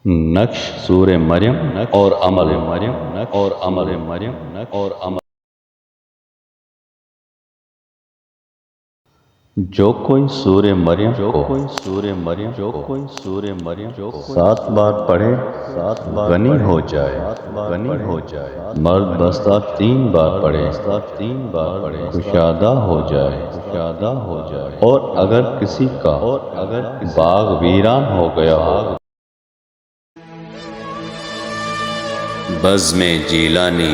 نقش سورہ مریم اور عمل جو کوئی سورہ مریم کو 7 بار پڑھے غنی ہو جائے مرد بستہ 3 بار پڑھے کشادہ ہو جائے اور اگر کسی کا باغ ویران ہو گیا ہو بزم جیلانی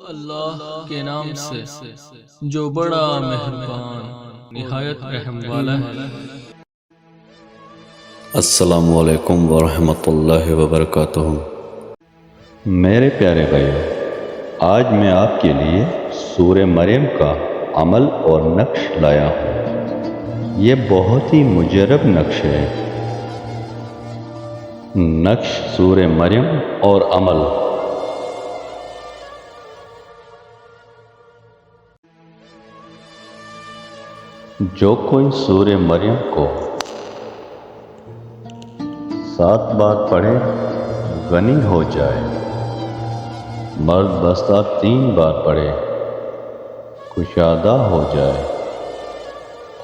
اللہ کے نام سے جو بڑا مہربان نہایت رحم والا ہے۔ السلام علیکم ورحمۃ اللہ وبرکاتہ۔ میرے پیارے بھائیو، آج میں آپ کے لیے سورہ مریم کا عمل اور نقش لایا ہوں۔ یہ بہت ہی مجرب نقش ہے۔ نقش سورہ مریم اور عمل۔ جو کوئی سورہ مریم کو 7 بار پڑھے غنی ہو جائے مرد بستہ 3 بار پڑھے کشادہ ہو جائے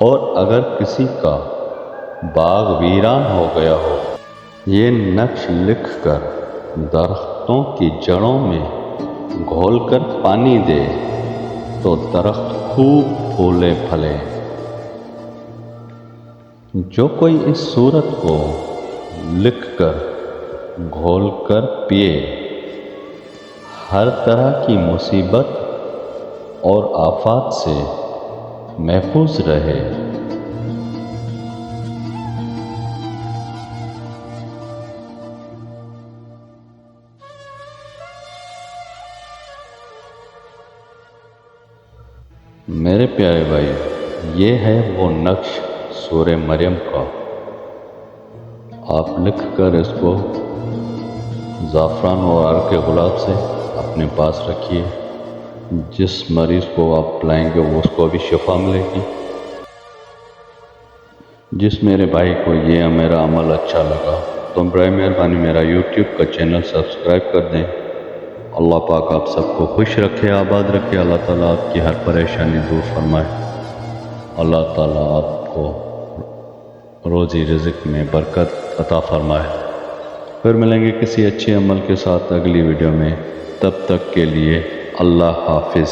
اور اگر کسی کا باغ ویران ہو گیا ہو۔ یہ نقش لکھ کر درختوں کی جڑوں میں گھول کر پانی دے تو درخت خوب پھولے پھلے۔ جو کوئی اس سورت کو لکھ کر گھول کر پیے ہر طرح کی مصیبت اور آفات سے محفوظ رہے۔ میرے پیارے بھائی، یہ ہے وہ نقش سورہ مریم کا۔ آپ لکھ کر اس کو زعفران اور عرق گلاب سے اپنے پاس رکھیے۔ جس مریض کو آپ پلائیں گے اس کو بھی شفا ملے گی۔ جس میرے بھائی کو یہ میرا عمل اچھا لگا تو برائے مہربانی میرا یوٹیوب کا چینل سبسکرائب کر دیں۔ اللہ پاک آپ سب کو خوش رکھے، آباد رکھے۔ اللہ تعالیٰ آپ کی ہر پریشانی دور فرمائے۔ اللہ تعالیٰ آپ کو روزی رزق میں برکت عطا فرمائے۔ پھر ملیں گے کسی اچھے عمل کے ساتھ اگلی ویڈیو میں۔ تب تک کے لیے اللہ حافظ۔